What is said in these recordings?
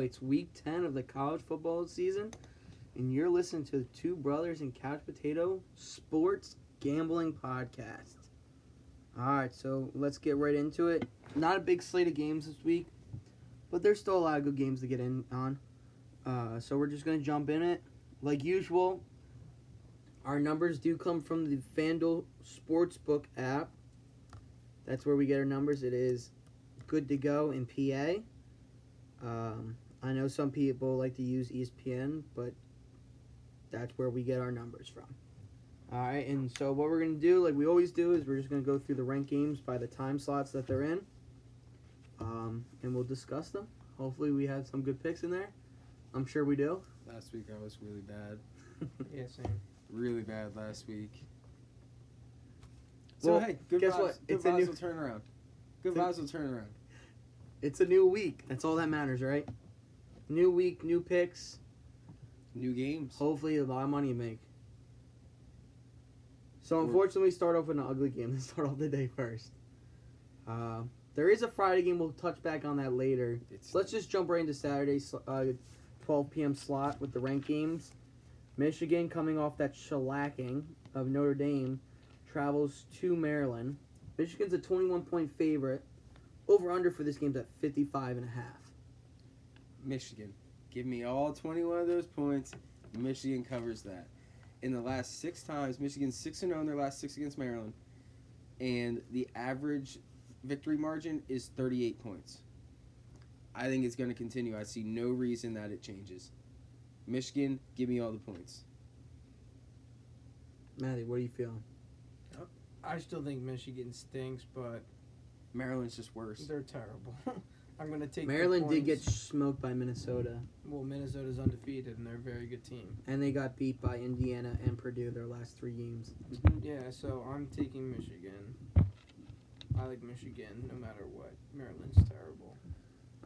It's week 10 of the college football season, and you're listening to the Two Brothers and Couch Potato Sports Gambling Podcast. All right, so let's get right into it. Not a big slate of games this week, but there's still a lot of good games to get in on. So we're just going to jump in it. Like usual, our numbers do come from the FanDuel Sportsbook app. That's where we get our numbers. It is good to go in PA. I know some people like to use ESPN, but that's where we get our numbers from. All right, and so what we're going to do, like we always do, is we're just going to go through the ranked games by the time slots that they're in, and we'll discuss them. Hopefully we have some good picks in there. I'm sure we do. Last week I was really bad. Yeah, same. Really bad last week. So, Well, hey, good guess vibes. what? Good It's a vibes new- will turn around. Good vibes will turn around. It's a new week. That's all that matters, right? New week, new picks. New games. Hopefully a lot of money you make. So unfortunately, we start off with an ugly game. Let's start off the day first. There is a Friday game. We'll touch back on that later. Let's just jump right into Saturday's 12 p.m. slot with the ranked games. Michigan, coming off that shellacking of Notre Dame, travels to Maryland. Michigan's a 21-point favorite. Over-under for this game's at 55.5. Michigan. Give me all 21 of those points. Michigan covers that. In the last 6 times, Michigan's 6-0 in their last 6 against Maryland. And the average victory margin is 38 points. I think it's going to continue. I see no reason that it changes. Michigan, give me all the points. Matty, what are you feeling? I still think Michigan stinks, but Maryland's just worse. they're terrible. I'm going to take Maryland the did get points. smoked by Minnesota, Well, Minnesota's undefeated, and they're a very good team. and they got beat by Indiana and Purdue their last 3 games. Yeah, so I'm taking Michigan. I like Michigan no matter what. Maryland's terrible.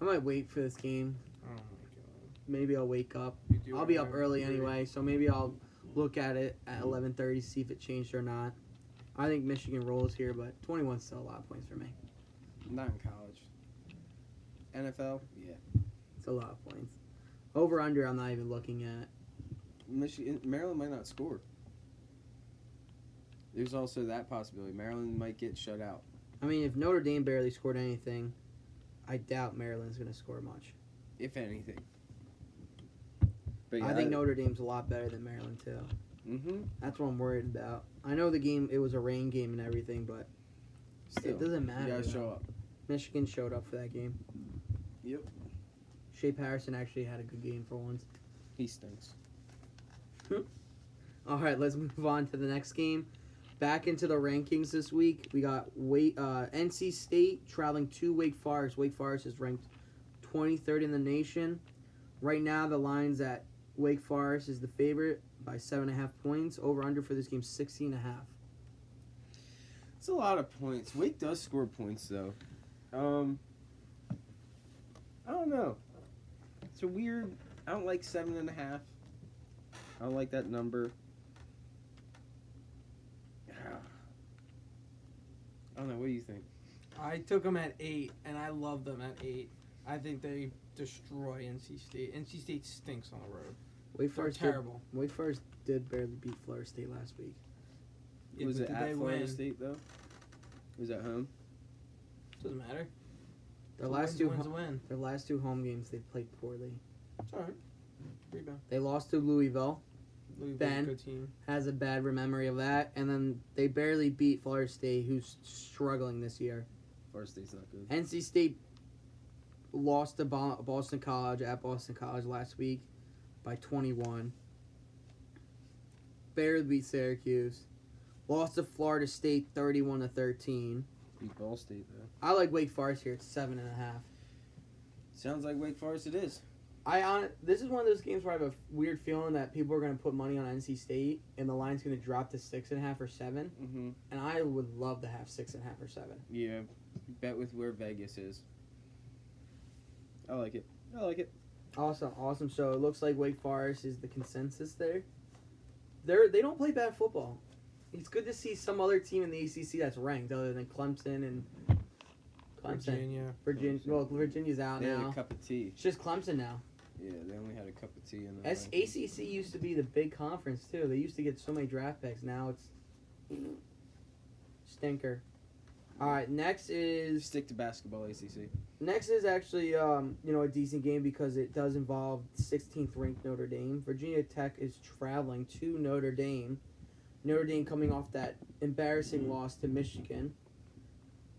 I might wait for this game. Oh, my God. Maybe I'll wake up. You do I'll be up whatever early you do. anyway, so maybe I'll look at it at 11:30, see if it changed or not. I think Michigan rolls here, but 21's still a lot of points for me. Not in college. NFL, yeah. It's a lot of points. Over under, I'm not even looking at. Maryland might not score. There's also that possibility. Maryland might get shut out. I mean, if Notre Dame barely scored anything, I doubt Maryland's going to score much. If anything. But I think Notre Dame's a lot better than Maryland, too. Mm-hmm. That's what I'm worried about. I know the game, it was a rain game and everything, but Still, it doesn't matter. You gotta though. show up. Michigan showed up for that game. Yep. Shea Patterson actually had a good game for once. He stinks. All right, let's move on to the next game. Back into the rankings this week. We got NC State traveling to Wake Forest. Wake Forest is ranked 23rd in the nation. Right now, the line's at Wake Forest is the favorite by 7.5 points. Over-under for this game, 16.5. It's a lot of points. Wake does score points, though. I don't know. It's a weird... I don't like 7.5. I don't like that number. I don't know. What do you think? I took them at 8, and I love them at 8. I think they destroy NC State. NC State stinks on the road. Wake They're Forest terrible. Wake Forest did barely beat Florida State last week. Yeah, Was but it did at they Florida win? State, though? Was it at home? Doesn't matter. Their A last win's a win. Their last 2 home games, they played poorly. It's all right. Rebound. They lost to Louisville. Louisville's Ben. a good team. Has a bad memory of that. And then they barely beat Florida State, who's struggling this year. Florida State's not good. NC State lost to Boston College at Boston College last week by 21. Barely beat Syracuse. Lost to Florida State 31-13. Beat Ball State, though. I like Wake Forest here at 7.5. Sounds like Wake Forest it is. This is one of those games where I have a weird feeling that people are going to put money on NC State and the line's going to drop to 6.5 or 7. Mm-hmm. And I would love to have 6.5 or 7. Yeah. Bet with where Vegas is. I like it. I like it. Awesome. So it looks like Wake Forest is the consensus there. They don't play bad football. It's good to see some other team in the ACC that's ranked other than Clemson and Virginia. Well, Virginia's out They had now. a cup of tea. It's just Clemson now. Yeah, they only had a cup of tea in the ACC used to be the big conference too. They used to get so many draft picks. Now it's stinker. All right, next is Stick to basketball, ACC. actually a decent game because it does involve 16th ranked Notre Dame. Virginia Tech is traveling to Notre Dame. Notre Dame coming off that embarrassing loss to Michigan.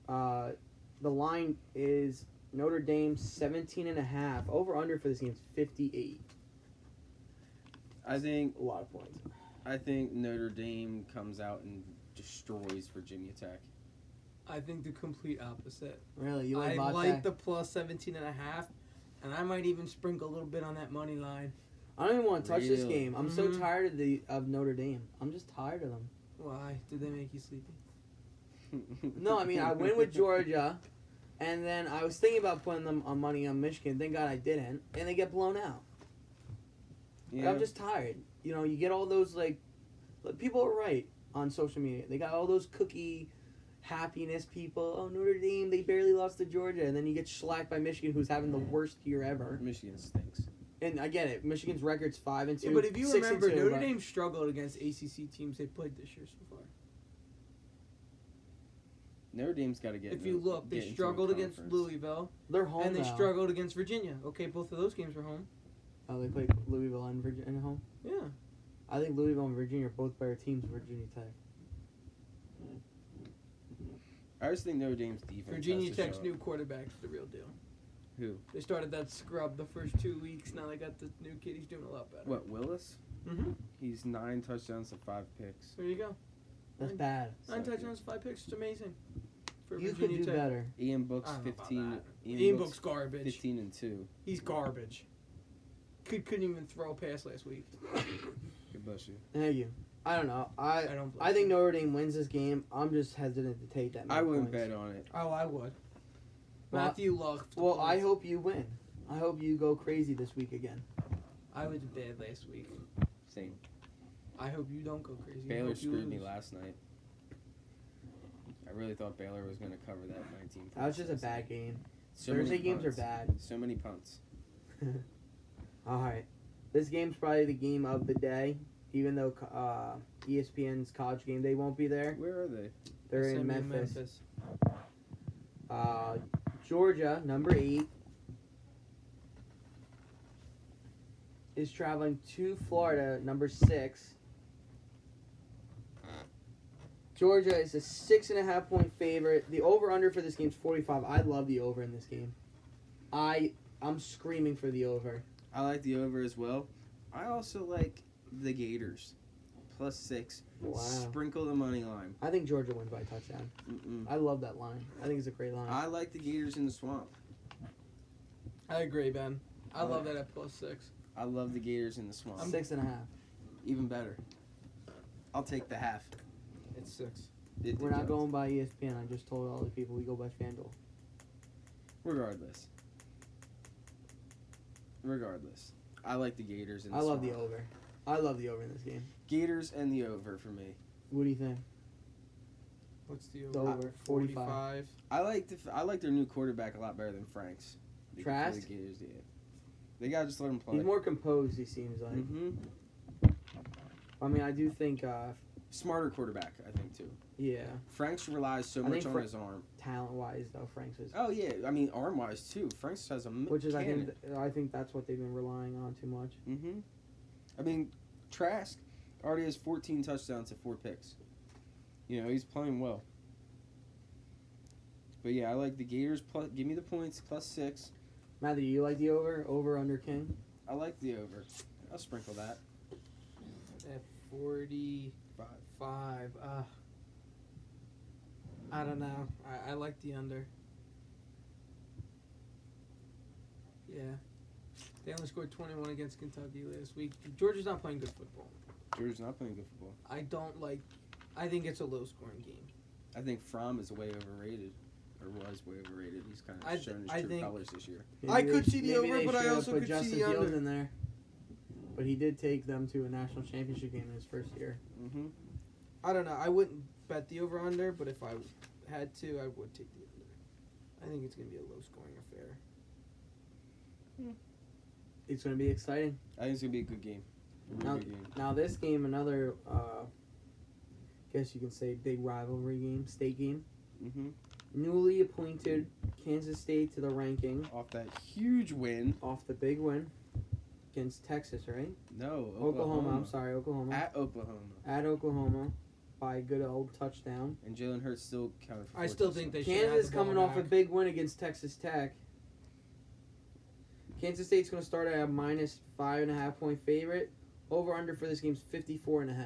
The line is Notre Dame 17.5. Over under for this game is 58. I think A lot of points. I think Notre Dame comes out and destroys Virginia Tech. I think the complete opposite. Really, you I like like the plus 17.5, and I might even sprinkle a little bit on that money line. I don't even want to touch this Really? game. I'm so tired of Notre Dame. I'm just tired of them. Why? Did they make you sleepy? No, I mean I win with Georgia, and then I was thinking about putting them on money on Michigan. Thank God I didn't, and they get blown out. Like, I'm just tired. You get all those people are right on social media. They got all those cookie happiness people. Oh, Notre Dame, they barely lost to Georgia, and then you get shellacked by Michigan, who's having the worst year ever. Michigan stinks. And I get it. Michigan's record's 5-2. Yeah, but if you 6-2, remember, Notre but- Dame struggled against ACC teams they played this year so far. Notre Dame's got to get. If you look, they get into a struggled against conference. Louisville, They're home and they now. struggled against Virginia. Okay, both of those games were home. Oh, they played Louisville and Virginia at home. Yeah. I think Louisville and Virginia are both better teams than Virginia Tech. I just think Notre Dame's defense. Virginia has to Tech's show new up. quarterback's the real deal. Who? They started that scrub the first 2 weeks. Now they got the new kid. He's doing a lot better. What, Willis? Mm-hmm. He's 9 touchdowns and 5 picks. There you go. That's bad. 9 touchdowns, 5 picks. It's amazing. For You could Virginia do Tech. better. Ian Book's I don't know about 15. that. Ian Book's garbage. 15 and 2. He's garbage. Couldn't even throw a pass last week. Good bless you. Thank you. I don't know. I don't. I think Notre Dame wins this game. I'm just hesitant to take that. I wouldn't points. bet on it. Oh, I would. Well, Matthew Luck. Well, I hope you win. I hope you go crazy this week again. I was bad last week. Same. I hope you don't go crazy. I Baylor hope you screwed me lose. last night. I really thought Baylor was going to cover that 19 points. That was just a last bad night. game. So Thursday many games are punts. bad. So many punts. All right. This game's probably the game of the day, even though ESPN's college game day won't be there. Where are they? They're in SMU, Memphis. Georgia, number 8, is traveling to Florida, number 6. Georgia is a 6.5 point favorite. The over/under for this game is 45. I love the over in this game. I'm screaming for the over. I like the over as well. I also like the Gators. Plus 6. Wow. Sprinkle the money line. I think Georgia wins by a touchdown. Mm-mm. I love that line. I think it's a great line. I like the Gators in the swamp. I agree, Ben. I love that at plus 6. I love the Gators in the swamp. 6.5. Even better. I'll take the half. It's 6. We're not going by ESPN. I just told all the people we go by FanDuel. Regardless, I like the Gators in the I love swamp. the over. I love the over in this game. Gators and the over for me. What do you think? What's the The over? over 45. I like their new quarterback a lot better than Frank's. For Trask? the Gators, yeah. They gotta just let him play. He's more composed. He seems like. Mm-hmm. I mean, I do think. Smarter quarterback, I think too. Yeah. Franks relies so I much think on his arm. Talent-wise, though, Franks is. Oh yeah, I mean arm-wise too. Franks has a Which is, cannon. I think that's what they've been relying on too much. Mm-hmm. I mean, Trask already has 14 touchdowns and 4 picks. You know, he's playing well. But yeah, I like the Gators. Plus, give me the points, plus 6. Matthew, you like the over? Over under King? I like the over. I'll sprinkle that. At 45. I don't know. I like the under. Yeah. They only scored 21 against Kentucky last week. Georgia's not playing good football. Georgia's not playing good football. I think it's a low-scoring game. I think Fromm is way overrated. Or was way overrated. He's kind I of shown his I true think- colors this year. I could see the maybe over, they but I should've also put could see Justin the Fields under. in there. But he did take them to a national championship game in his first year. Mm-hmm. I don't know. I wouldn't bet the over-under, but if I had to, I would take the under. I think it's going to be a low-scoring affair. It's going to be exciting. I think it's gonna be a good game. Now, now this game, another, guess you can say big rivalry game, state game. Mm-hmm. Newly appointed Kansas State to the ranking Off that huge win. off the big win against Texas, right? No, Oklahoma. I'm sorry, Oklahoma. At Oklahoma. At Oklahoma by a good old touchdown. And Jalen Hurts still counted for 4 I still think they should have Kansas the ball coming off a back. big win against Texas Tech. Kansas State's going to start at a minus 5.5 point favorite. Over under for this game's 54.5.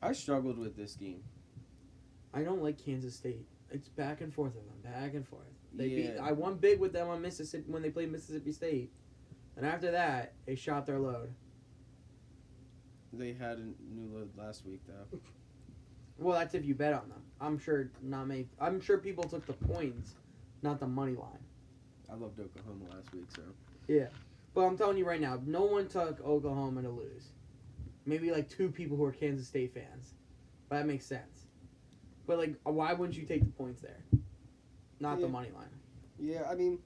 I struggled with this game. I don't like Kansas State. It's back and forth with them, back and forth. They beat. Yeah. I won big with them on Mississippi when they played Mississippi State, and after that, they shot their load. They had a new load last week, though. Well, that's if you bet on them. I'm sure not many. I'm sure people took the points, not the money line. I loved Oklahoma last week, so. But I'm telling you right now, no one took Oklahoma to lose. Maybe like 2 people who are Kansas State fans, but that makes sense. But like, why wouldn't you take the points there? Not the money line. Yeah, I mean,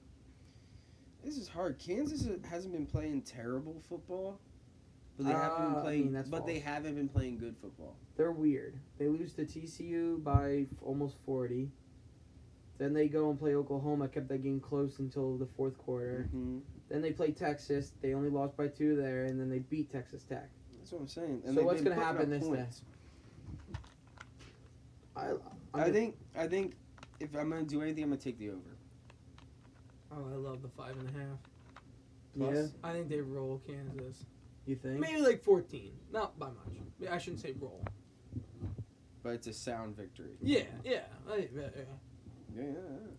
this is hard. Kansas hasn't been playing terrible football, but they haven't been playing. that's but they false. haven't been playing good football. They're weird. They lose to TCU by almost 40. Then they go and play Oklahoma, kept that game close until the fourth quarter. Mm-hmm. Then they play Texas. They only lost by 2 there, and then they beat Texas Tech. That's what I'm saying. So they've what's been gonna putting happen up this day? points. I I think if I'm gonna do anything, I'm gonna take the over. Oh, I love the 5.5. Yeah, Plus, I think they roll Kansas. you think? Maybe like 14. Not by much. I shouldn't say roll. but it's a sound victory. Yeah. Yeah.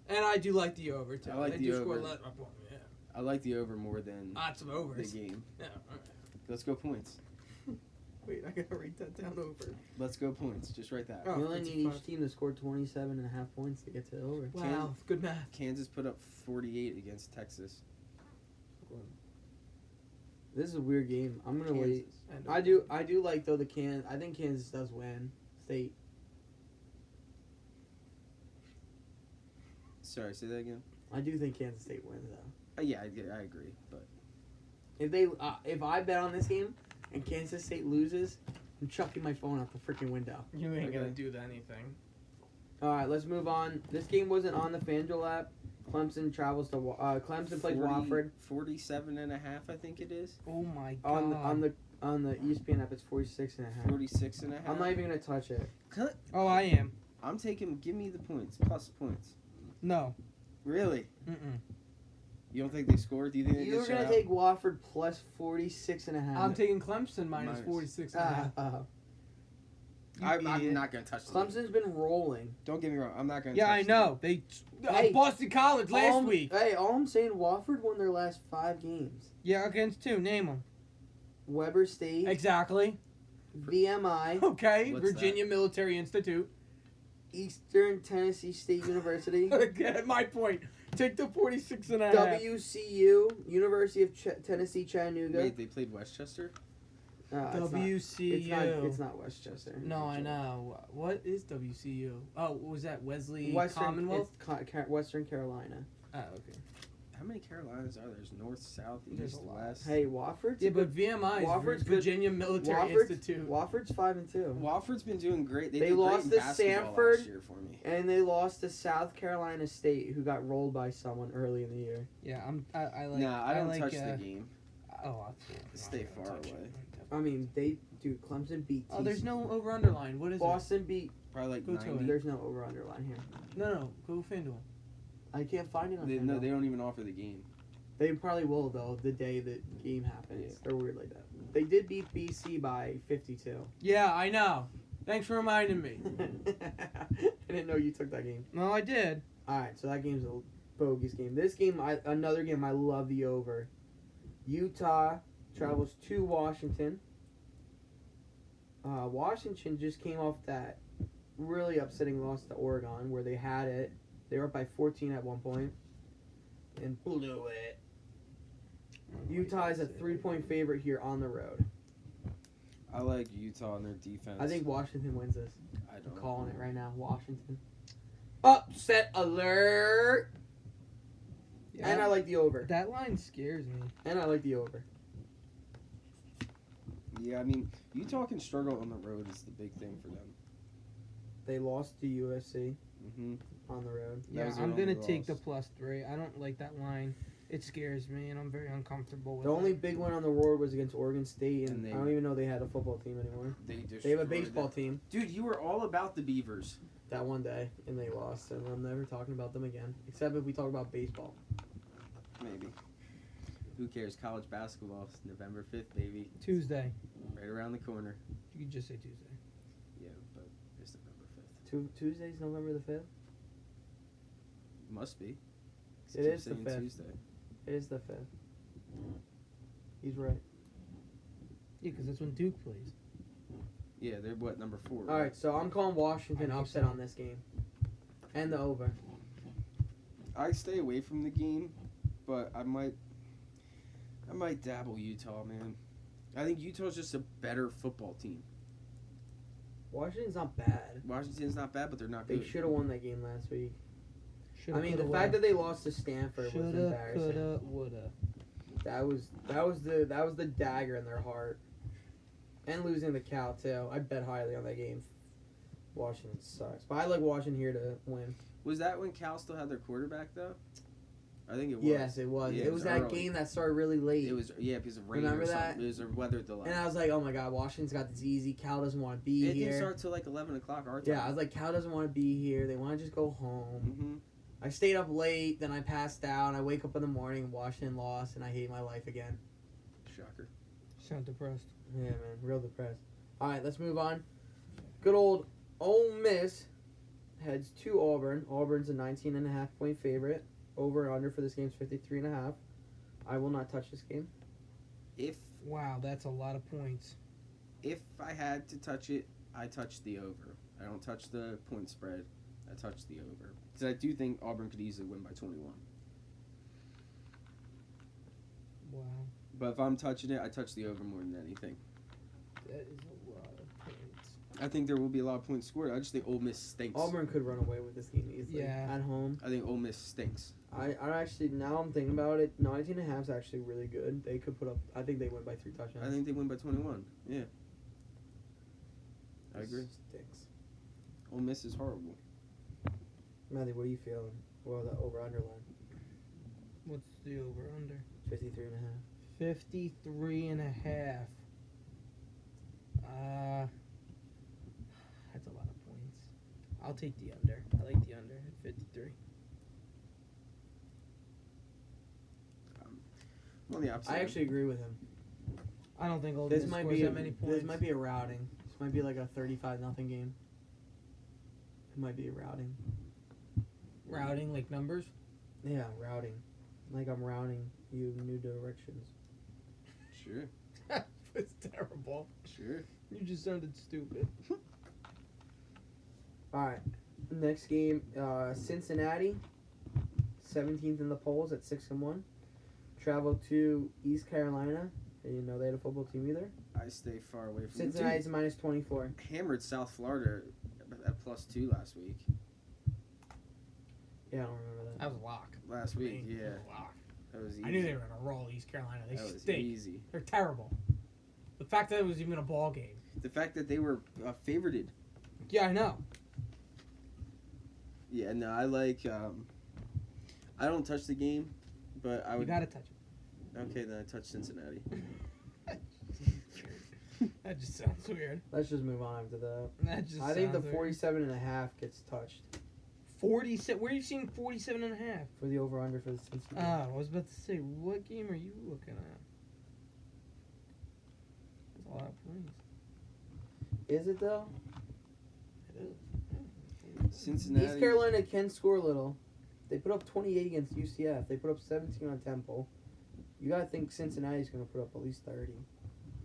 And I do like the over too. I like they the do score over. let up on. Yeah. I like the over more than Lots of the overs. game. Yeah. All right. Let's go points. Wait, I gotta write that down over. Let's go points. Just write that. Oh, You only need 55. each team to score 27.5 points to get to the over. Wow, good math. Kansas put up 48 against Texas. This is a weird game. I'm gonna wait. And I do like though I think Kansas does win. State. Sorry, say that again. I do think Kansas State wins though. Yeah, I agree. But If I bet on this game and Kansas State loses, I'm chucking my phone out the freaking window. You ain't Okay. gonna do anything. All right, let's move on. This game wasn't on the FanDuel app. Clemson travels to Clemson plays 40 Wofford. 47.5, I think it is. Oh my god. On the ESPN app, it's 46.5. 46.5. I'm not even gonna touch it. Oh, I am. I'm taking. Give me the points. Plus points. No. Really? Mm-mm. You don't think they scored? Do you think they You're just gonna shut take Wofford plus 46.5. I'm taking Clemson minus Minus. 46 and a half. I'm not gonna touch the game. Clemson's been rolling. Don't get me wrong. I'm not gonna. Yeah, touch I the know. They Hey, Boston College last week. Hey, all I'm saying, Wofford won their last 5 games. Yeah, against 2. Name them. Weber State, Exactly. VMI, Okay. What's Virginia Military Institute. Eastern Tennessee State University, Get my point. Take the 46 and a half. WCU, University of Tennessee Chattanooga. Wait, they played Westchester. WCU. It's not Westchester. No, I know. What is WCU? Oh, was that Wesley Western, Commonwealth? it's Western Carolina. Oh, okay. How many Carolinas are there? There's north, south, There's east, a lot. west. Hey, Wofford's Yeah, a but good- VMI Wofford's is good. Virginia Military Wofford's- Institute. Wofford's 5-2, Wofford's been doing great. They They did lost great in to basketball Sanford. last year for me. and they lost to South Carolina State, who got rolled by someone early in the year. Yeah, I like. Nah, I don't like, touch the game. Oh, Stay far away. I mean, Clemson beat. Oh, there's TCU. no over underline. What is Boston beat. Probably like Go to 90. it. There's no over underline here. it? No, go FanDuel. I can't find it on No, FanDuel. they don't even offer the game. They probably will though the day the game happens. Yeah. They're weird like that. They did beat BC by 52. Yeah, I know. Thanks for reminding me. I didn't know you took that game. No, I did. All right, so that game's a bogus game. This game, another game I love the over. Utah travels to Washington. Washington just came off that really upsetting loss to Oregon, where they had it. They were up by 14 at one point and blew it. Utah is a 3-point favorite here on the road. I like Utah and their defense. I think Washington wins this. I I'm don't. calling it right now. Washington. Upset alert! Yeah, And I like the over. that line scares me. And I like the over. Yeah, I mean, Utah can struggle on the road is the big thing for them. They lost to USC Mm-hmm. on the road. That Yeah, was their I'm only gonna take the loss. +3. I don't like that line. It scares me, and I'm very uncomfortable with The only it. big win on the road was against Oregon State, and And they- I don't even know they had a football team anymore. They They have a destroyed baseball them. team Dude, you were all about the Beavers. that one day, and they lost, and I'm never talking about them again, except if we talk about baseball. Maybe. Who cares? College basketball, November 5th, baby. Tuesday. Right around the corner. You could just say Tuesday. Yeah, but it's November 5th. Tuesday's November the 5th? Must be. It is the Saying 5th. Tuesday. It is the 5th. He's right. Yeah, because that's when Duke plays. Yeah, they're what, number 4? All right, so I'm calling Washington I think upset so. on this game. And the over. I stay away from the game, but I might dabble Utah, man. I think Utah's just a better football team. Washington's not bad. Washington's not bad, but they're not They good. should have won that game last week. Shoulda, I mean, the coulda, fact woulda. that they lost to Stanford was Shoulda, embarrassing. coulda, woulda. That was the dagger in their heart. And losing the Cal too. I bet highly on that game. Washington sucks, but I like Washington here to win. Was that when Cal still had their quarterback, though? I think it was. Yes, it was. Yeah, it was that early. game that started really late. It was, yeah, because of rain Remember or something. that? It was a weather delay. And I was like, oh my god, Washington's got this easy. Cal doesn't want to be It here. didn't start till like 11 o'clock our time. Yeah, I was like, Cal doesn't want to be here. They want to just go home. Mm-hmm. I stayed up late, then I passed out, and I wake up in the morning and Washington lost, and I hate my life again. Shocker. Sound depressed. Yeah, man, real depressed. All right, let's move on. Good old Ole Miss heads to Auburn. Auburn's a 19.5-point favorite. Over and under for this game is 53.5. I will not touch this game. Wow, that's a lot of points. If I had to touch it, I touch the over. I don't touch the point spread. I touch the over. Because I do think Auburn could easily win by 21. Wow, But if I'm touching it, I touch the over more than anything. that is a lot of points. I think there will be a lot of points scored. I just think Ole Miss stinks. Auburn could run away with this game easily. Yeah. At home. I think Ole Miss stinks. I actually, now I'm thinking about it, 19.5 is actually really good. They could put up, I think they win by 3 touchdowns. I think they win by 21. Yeah. I This agree. Stinks. Ole Miss is horrible. Matthew, what are you feeling? Well, the over-under line. What's the over under? 53.5. 53.5. That's a lot of points. I'll take the under. I like the under at 53. On the opposite. I actually agree with him. I don't think Ole This Miss might scores be that many points. This might be a routing. This might be like a 35-0 game. It might be a routing. Routing like numbers. Yeah, routing. Like I'm routing you new directions. Sure. It's terrible. Sure. You just sounded stupid. All right. Next game, Cincinnati, 17th in the polls at 6-1. Travel to East Carolina. I didn't know they had a football team either. I stay far away from Cincinnati's minus 24. Dude, hammered South Florida at +2 last week. Yeah, I don't remember that. That was a lock. Last week, I mean, yeah. that was a lock. That was easy. I knew they were gonna roll East Carolina. They That was stink. easy. They're terrible. The fact that it was even a ball game. The fact that they were favorited. Yeah, I know. Yeah, no, I like. I don't touch the game, but I You would. gotta touch it. Okay, then I touch Cincinnati. That just sounds weird. Let's just move on after that. That just I think the sounds weird. 47.5 gets touched 47. Where are you seeing 47.5? for the over-under for the Cincinnati. Oh, I was about to say, what game are you looking at? That's a lot of points. Is it though? It is. Cincinnati. East Carolina can score a little. They put up 28 against UCF. They put up 17 on Temple. You gotta think Cincinnati's gonna put up at least 30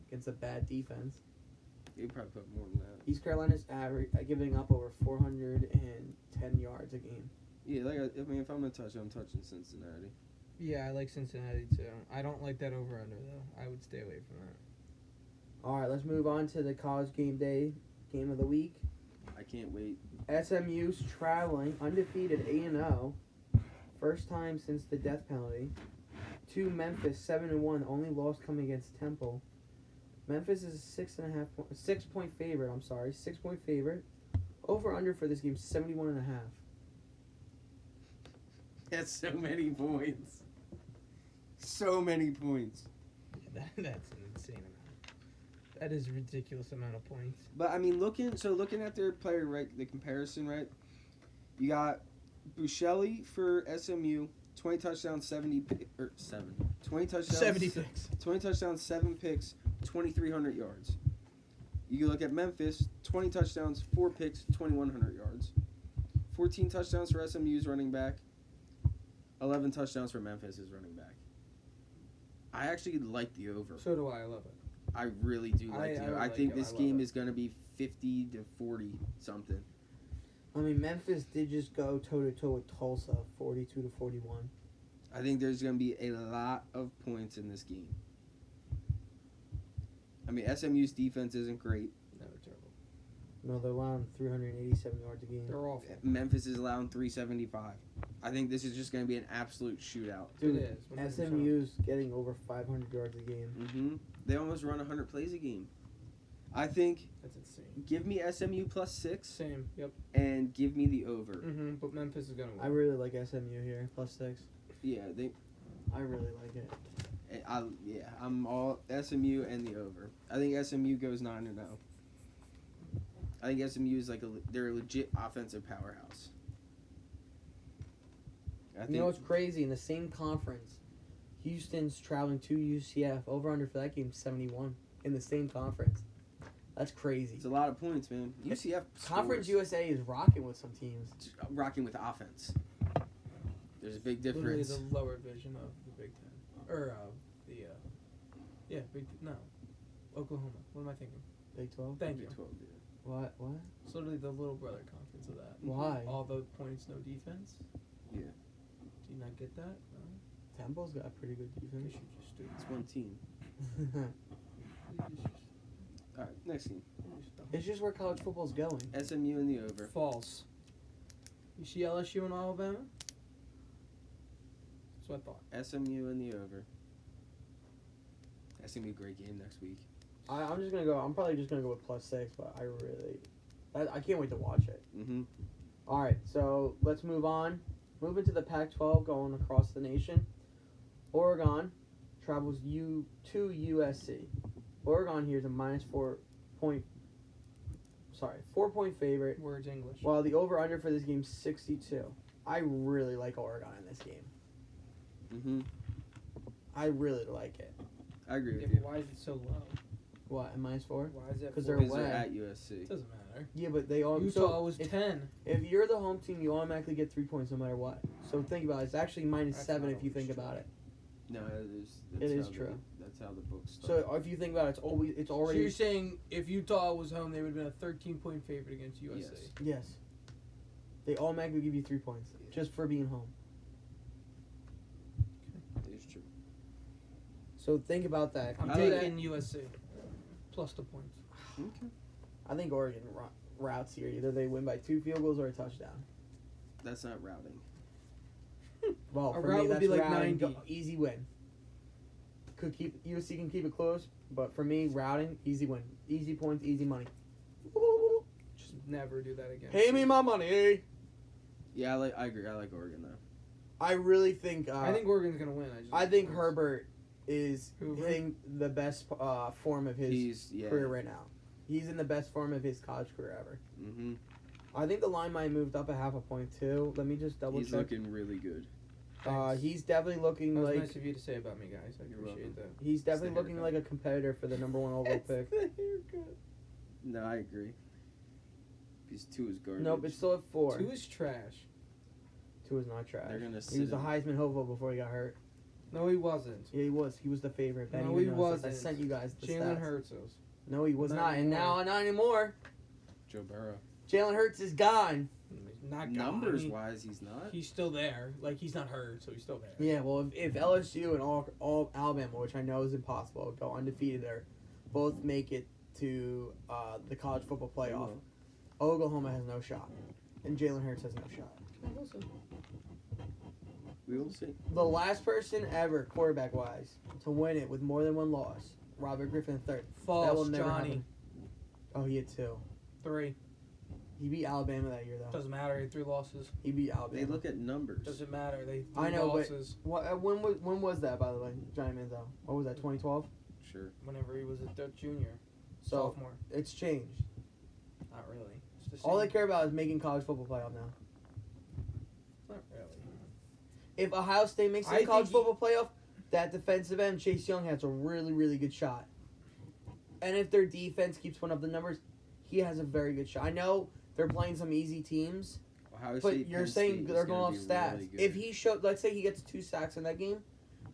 against a bad defense. You probably put more than that. East Carolina's giving up over 410 yards a game. Yeah, like I mean, if I'm gonna touch it, I'm touching Cincinnati. Yeah, I like Cincinnati too. I don't like that over under though. I would stay away from that. All right, let's move on to the college game day game of the week. I can't wait. SMU's traveling undefeated 8-0 First time since the death penalty. 2, Memphis 7-1. Only loss coming against Temple. Memphis is a 6-point favorite. 6-point favorite. Over under for this game 71.5. That's so many points. So many points. That's an insane amount. That is a ridiculous amount of points. But I mean, looking at their player, right, the comparison, right? You got Buscelli for SMU, 20 touchdowns, 20 touchdowns, 70 picks. 20 touchdowns, 7 picks, 2,300 yards. You can look at Memphis, 20 touchdowns, 4 picks, 2,100 yards. 14 touchdowns for SMU's running back. 11 touchdowns for Memphis' running back. I actually like the over. So do I. I love it. I really do like the over. I think this game is going to be 50 to 40 something. I mean, Memphis did just go toe-to-toe with Tulsa, 42 to 41. I think there's going to be a lot of points in this game. I mean, SMU's defense isn't great. No, they're terrible. No, they're allowing 387 yards a game. They're awful. Memphis is allowing 375. I think this is just going to be an absolute shootout. Dude, It is. 100%. SMU's getting over 500 yards a game. Mm-hmm. They almost run 100 plays a game. I think That's insane. give me SMU plus 6 Same. Yep. and give me the over. Mm-hmm. But Memphis is gonna win. I really like SMU here, plus 6. Yeah, I really like it. I'm all SMU and the over. I think SMU goes 9-0. I think SMU is they're a legit offensive powerhouse. You know what's crazy? In the same conference, Houston's traveling to UCF. Over under for that game 71 in the same conference. That's crazy. It's a lot of points, man. UCF Conference scores. USA is rocking with some teams. Rocking with offense. There's a big Literally difference. the lower division of the Big Ten, or Oklahoma. What am I thinking? Big 12. Thank you. Big 12, yeah. What? It's literally the little brother conference of that. Why? All the points, no defense. Yeah. Do you not get that? No. Temple's got pretty good You defense. should just do It's one team. All right, next game. It's just where college football's going. SMU in the over. False. You see LSU and Alabama? That's what I thought. SMU in the over. That's gonna be a great game next week. I'm probably just gonna go with plus 6, but I can't wait to watch it. Mm-hmm. All right, so let's move on. Moving to the Pac-12, going across the nation. Oregon travels to USC. Oregon here is a -4-point favorite. Words English. While the over/under for this game is 62. I really like Oregon in this game. Mm-hmm. I really like it. I agree with Yeah, you. but why is it so low? What, a -4? Why is it? 'Cause they're Because away. they're at USC. It doesn't matter. Yeah, but they all Utah was 10. If you're the home team, you automatically get 3 points no matter what. So think about it. It's actually That's -7 not if you always think true. about it. No, It is how true. That's how the books So start. if you think about it, it's So already you're saying if Utah was home, they would have been a 13-point favorite against USC. Yes. yes. They automatically give you 3 points just for being home. It is true. So think about that. I'm I like taking USC plus the points. Okay. I think Oregon routes here. Either they win by 2 field goals or a touchdown. That's not routing. Well, A for route me, would that's be like routing. 90. Easy win. USC can keep it close, but for me, routing, easy win. Easy points, easy money. Just never do that again. Pay me my money. Yeah, I agree. I like Oregon though. I really think. I think Oregon's gonna win. I think Herbert is Hoover? hitting the best form of his He's career right now. He's in the best form of his college career ever. Mm-hmm. I think the line might have moved up a half a point too. Let me just double He's check. looking really good. Thanks. He's definitely looking That was like nice of you to say about me, guys. I You're appreciate that. he's definitely It's the looking haircut. like a competitor for the number 1 overall pick. No, I agree. Because 2 is garbage. Nope, it's still at 4. 2 is trash. 2 is not trash. They're gonna He sit was the him. Heisman hopeful before he got hurt. No, he wasn't. Yeah, he was. He was the favorite. Ben No, even he knows this. I wasn't. sent you guys the Jalen stats. Hurts is. No, he was Not not. And now, anymore. not anymore. Joe Burrow. Jalen Hurts is gone. He's not gone. Numbers I mean, wise, he's not. he's still there. Like, he's not hurt, so he's still there. Yeah, well, if LSU and all Alabama, which I know is impossible, go undefeated there, both make it to the college football playoff, Oklahoma has no shot. And Jalen Hurts has no shot. We will see. The last person ever, quarterback-wise, to win it with more than one loss, Robert Griffin III. False, That will never Johnny. happen. Oh, he had 2. 3. He beat Alabama that year, though. Doesn't matter. He had 3 losses. He beat Alabama. They look at numbers. Doesn't matter. They 3 I know, but- losses When was that, by the way, Johnny Manziel? What was that, 2012? Sure. whenever he was a junior, So, sophomore. it's changed. Not really. It's the All they same. care about is making college football playoff now. Not really. If Ohio State makes I the college think football playoff, that defensive end, Chase Young, has a really, really good shot. And if their defense keeps putting up the numbers, he has a very good shot. I know they're playing some easy teams, Ohio but State, you're Penn saying State they're is going off gonna be stats. really good. If he showed, let's say he gets 2 sacks in that game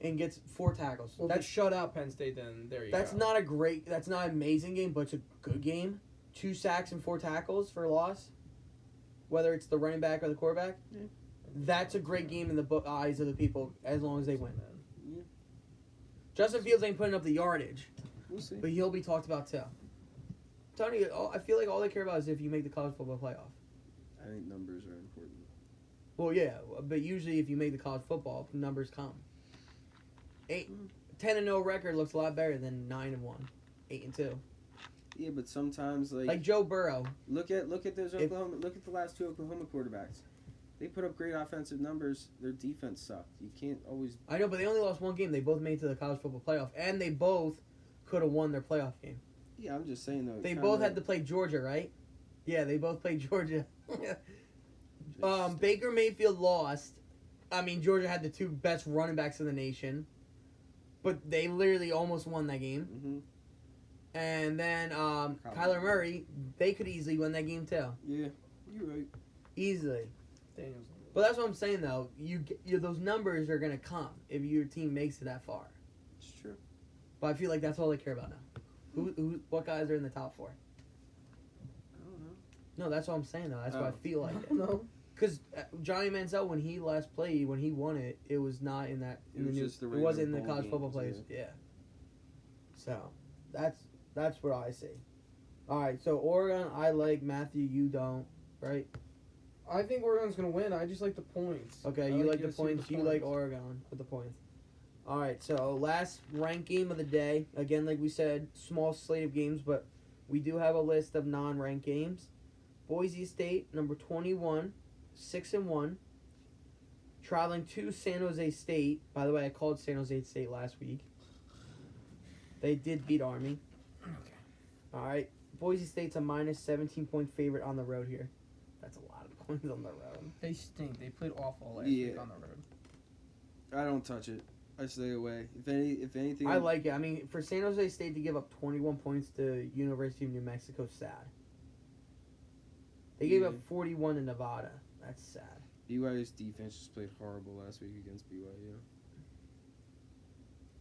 and gets 4 tackles. Well, if they that's shut out Penn State, then there you go. that's not an amazing game, but it's a good game. 2 sacks and 4 tackles for a loss, whether it's the running back or the quarterback. Yeah. That's a great game in the eyes of the people as long as they win. Yeah. Justin Fields ain't putting up the yardage, We'll see. but he'll be talked about too. Tony, I feel like all they care about is if you make the college football playoff. I think numbers are important. Well, yeah, but usually if you make the college football, numbers come. 10-0 record looks a lot better than 9-1, 8-2. Yeah, but sometimes Like Joe Burrow. look at those Oklahoma. Look at the last 2 Oklahoma quarterbacks. They put up great offensive numbers. Their defense sucked. You can't always. I know, but they only lost 1 game. They both made it to the college football playoff, and they both could have won their playoff game. Yeah, I'm just saying though. They both had to play Georgia, right? Yeah, they both played Georgia. Baker Mayfield lost. I mean, Georgia had the 2 best running backs in the nation, but they literally almost won that game. Mm-hmm. And then Kyler Murray, they could easily win that game too, Yeah, you're right. easily. Daniels. But that's what I'm saying though. Those numbers are gonna come if your team makes it that far. It's true. But I feel like that's all they care about now. What guys are in the top 4? I don't know. No, that's what I'm saying though. That's what I feel like. I don't know. Because Johnny Manziel, when he last played, when he won it, it was not in that. It was just the it wasn't in regular the bowl college football games, plays. Yeah. So, that's what I see. All right. So Oregon, I like. Matthew, you don't, right? I think Oregon's gonna win. I just like the points. Okay, I you like the USC points. with You points. like Oregon with the points. All right. So last ranked game of the day. Again, like we said, small slate of games, but we do have a list of non-ranked games. Boise State, number 21, 6-1. Traveling to San Jose State. By the way, I called San Jose State last week. They did beat Army. Okay. All right. Boise State's a minus 17-point favorite on the road here. That's a lot of points on the road. They stink. They played awful last Yeah. week on the road. I don't touch it. I stay away. If anything, I like it. I mean, for San Jose State to give up 21 points to University of New Mexico, sad. They gave Yeah. up 41 to Nevada. That's sad. BYU's defense just played horrible last week against BYU.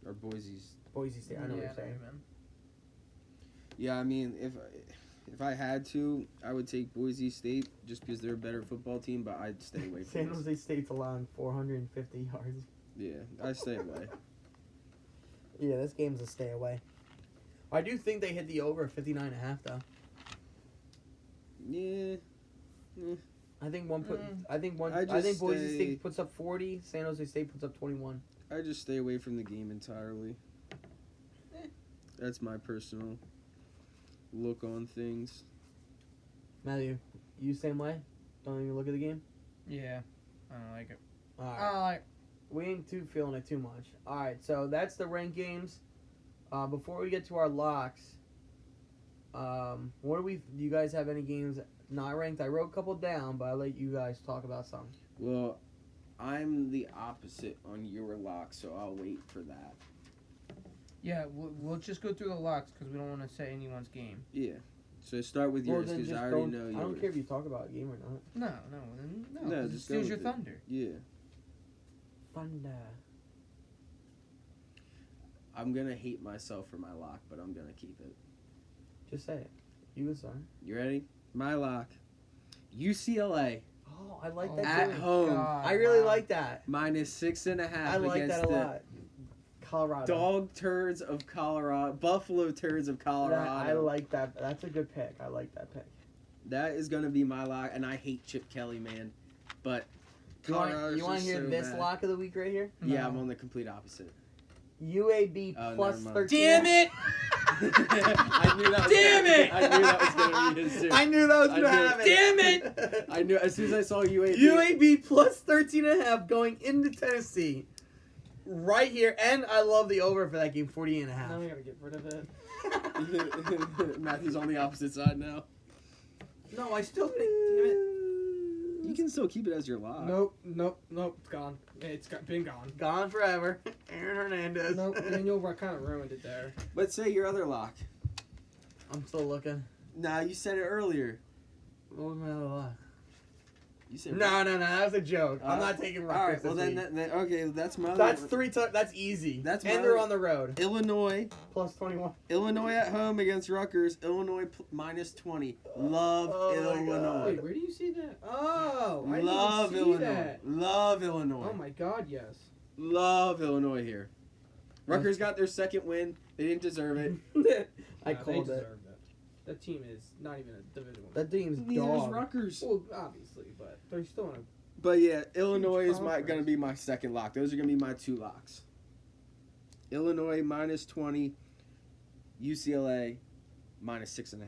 Or Boise's. Boise State, I know what you're saying. Man. Yeah, I mean, if I had to, I would take Boise State just because they're a better football team, but I'd stay away from San this. Jose State's allowing 450 yards. Yeah, I stay away. Yeah, this game's a stay away. I do think they hit the over at 59.5 though. Yeah. I think one put. Mm. I think one. I I think just Boise stay- State puts up 40. San Jose State puts up 21. I just stay away from the game entirely. That's my personal look on things. Matthew, you same way? Don't even look at the game. Yeah, I don't like it. All right. I don't like. We ain't feeling it too much. All right, so that's the ranked games. Before we get to our locks, what do we? Do you guys have any games not ranked? I wrote a couple down, but I'll let you guys talk about some. Well, I'm the opposite on your lock, so I'll wait for that. Yeah, we'll just go through the locks because we don't want to say anyone's game. Yeah. So start with Well, yours then because just I already don't. know yours. I don't care if you talk about a game or not. No, No, 'cause it just go steals your with it. thunder. Yeah. Thunder. I'm going to hate myself for my lock, but I'm going to keep it. Just say it. You can start. You ready? My lock. UCLA Oh, I like Oh, that at too. home I really like that. minus 6.5 I like against that a the lot. Colorado. dog turds of Colorado, Buffalo turds of Colorado. I like that. That's a good pick. I like that pick. That is going to be my lock, and I hate Chip Kelly, man. But Colorado's You want to just hear so this bad. lock of the week right here? Yeah, No. I'm on the complete opposite. UAB Oh, plus never mind. 13. Damn it! I knew that. Damn it! I knew that was gonna be his too. I knew that was I going to knew it. happen. Damn it! I knew as soon as I saw UAB. UAB plus 13.5 going into Tennessee. Right here. And I love the over for that game, 48.5. Now we gotta get rid of it. Matthew's on the opposite side now. No, I still think. Damn it. You can still keep it as your lock. Nope. It's gone. Been gone. Gone forever. Aaron Hernandez. Nope. Daniel kind of ruined it there. But say your other lock. I'm still looking. Nah, you said it earlier. What was my other lock? You said No, that was a joke. I'm not taking Rutgers. All right, well this then, week. okay, that's my. That's other- 3 times. That's easy. That's and my they're other- on the road. Illinois. Plus 21. Illinois at home against Rutgers. Illinois minus 20. Love Oh my Illinois. God. Wait, where do you see that? Oh, I Love didn't see Illinois. that. Love Illinois. Oh my God, yes. Love Illinois here. Rutgers got their second win. They didn't deserve it. I Nah, they called it. deserve that. That team is not even a Division One. That team's Neither is dog. Rutgers. Well, obviously, but they're still in a. But yeah, Illinois is conference. going to be my second lock. Those are going to be my two locks. Illinois minus 20. UCLA minus 6.5.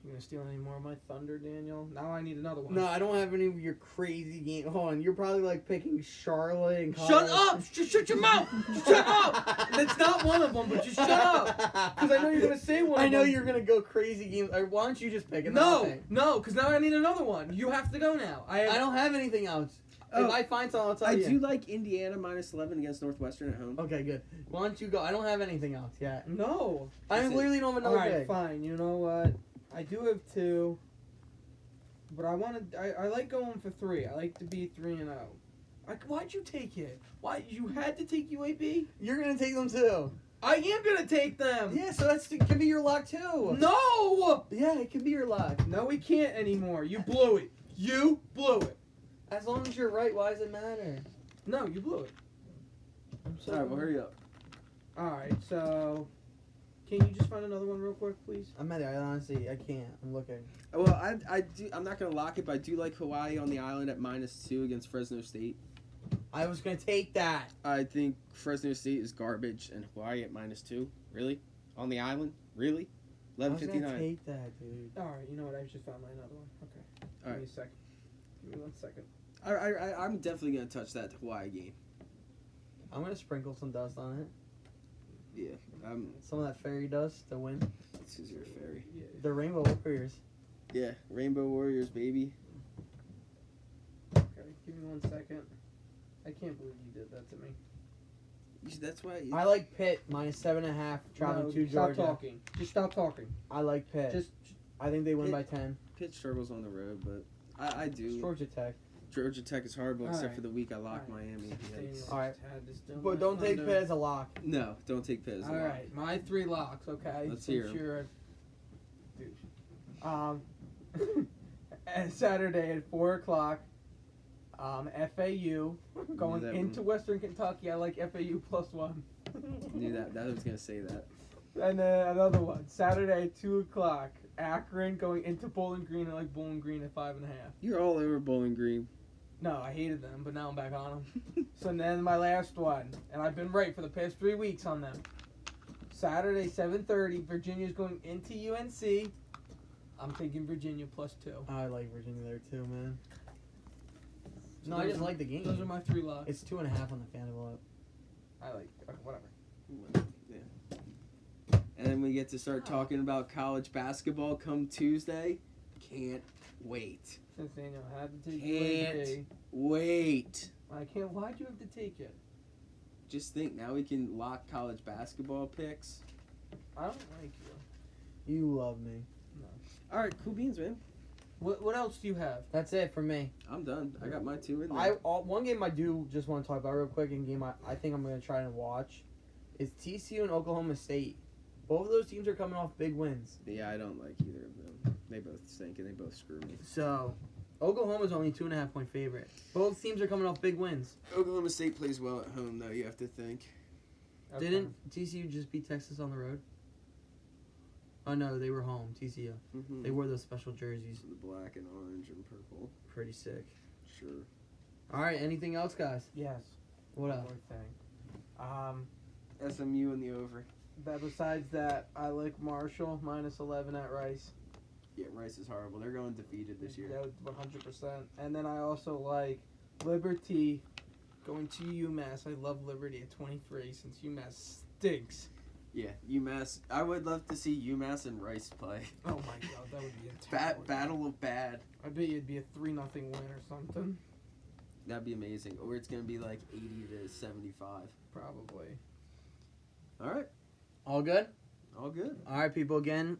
You gonna steal any more of my thunder, Daniel? Now I need another one. No, I don't have any of your crazy game. Hold on, you're probably like picking Charlotte and Shut Colorado. up! Shut your mouth! Shut up! That's not one of them, but just shut up. Because I know you're gonna say one. I of know them. you're gonna go crazy games. Why don't you just pick it? No, because now I need another one. You have to go now. I don't have anything else. Oh, if I find something, I'll tell I you. do like Indiana minus 11 against Northwestern at home. Okay, good. Why don't you go? I don't have anything else yet. No. I That's it. literally don't have All another right, pick. fine. You know what? I do have two, but I want to. I like going for three. I like to be 3-0. Why'd you take it? Why you had to take UAB? You're gonna take them too. I am gonna take them. Yeah, so it can be your lock too. No. Yeah, it can be your lock. No, we can't anymore. You blew it. You blew it. As long as you're right, why does it matter? No, you blew it. I'm so All right, well, hurry up. All right, so can you just find another one real quick, please? I'm at it. I honestly, I can't. I'm looking. Well, I do. I'm not gonna lock it, but I do like Hawaii on the island at minus 2 against Fresno State. I was gonna take that. I think Fresno State is garbage, and Hawaii at minus 2. Really? On the island? Really? I was gonna 11:59. take that, dude. All right, you know what? I just found my another one. Okay. All Give right. me a second. Give me 1 second. I'm definitely gonna touch that Hawaii game. I'm gonna sprinkle some dust on it. Yeah. Some of that fairy dust to win. This is your fairy. Yeah. The Rainbow Warriors. Yeah. Rainbow Warriors, baby. Okay, give me 1 second. I can't believe you did that to me. That's why. I like Pitt minus 7.5 traveling to Georgia. Stop talking. Just stop talking. I like Pitt. Just I think they win Pitt- by 10. Pitt struggles on the road, but I It's do. Georgia Tech. Georgia Tech is horrible, except Alright. for the week I locked Alright. Miami. Daniel Yikes. All right. just had this done But with don't take thunder. Pitt as a lock. No, don't take Pitt as a All lock. right, my 3 locks. Okay. Let's since hear 'em. you're a douche. And Saturday at 4:00. FAU going that into Western Kentucky. I like FAU +1. Knew that. I was gonna say that. And then another one. Saturday at 2:00. Akron going into Bowling Green. I like Bowling Green at 5.5. You're all over Bowling Green. No, I hated them, but now I'm back on them. So then my last one, and I've been right for the past 3 weeks on them. Saturday 7:30. Virginia's going into UNC. I'm taking Virginia +2. I like Virginia there too, man. So No, I those just are- like the game. Those are my 3 locks. It's 2.5 on the FanDuel app. I like whatever. Yeah. And then we get to start talking about college basketball come Tuesday. Can't wait. Since Daniel had to take Can't. UAB, Wait. I can't. Why'd you have to take it? Just think, now we can lock college basketball picks. I don't like you. You love me. All right, cool beans, man. What else do you have? That's it for me. I'm done. I got my 2 in there. One game I do just want to talk about real quick, and game I think I'm going to try and watch, is TCU and Oklahoma State. Both of those teams are coming off big wins. Yeah, I don't like either of them. They both stink and they both screw me. So, Oklahoma's only 2.5 point favorite. Both teams are coming off big wins. Oklahoma State plays well at home, though, you have to think. Okay. Didn't TCU just beat Texas on the road? Oh no, they were home. TCU. Mm-hmm. They wore those special jerseys. The black and orange and purple. Pretty sick. Sure. All right. Anything else, guys? Yes. What One else? more thing. SMU in the over. Besides that, I like Marshall -11 at Rice. Yeah, Rice is horrible. They're going defeated this year. That was 100%. And then I also like Liberty going to UMass. I love Liberty at 23 since UMass stinks. Yeah, UMass. I would love to see UMass and Rice play. Oh my god, that would be a terrible game. Battle of bad. I bet it'd be a 3-0 win or something. That'd be amazing. Or it's going to be like 80 to 75. Probably. All right. All good? All good. All right, people. Again,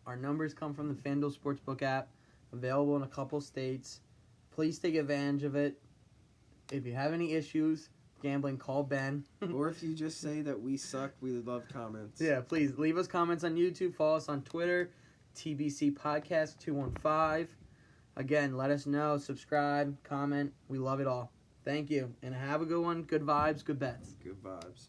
our numbers come from the FanDuel Sportsbook app, available in a couple states. Please take advantage of it. If you have any issues gambling, call Ben. Or if you just say that we suck, we would love comments. Yeah, please leave us comments on YouTube. Follow us on Twitter, TBC Podcast 215. Again, let us know. Subscribe, comment. We love it all. Thank you, and have a good one. Good vibes, good bets. Good vibes.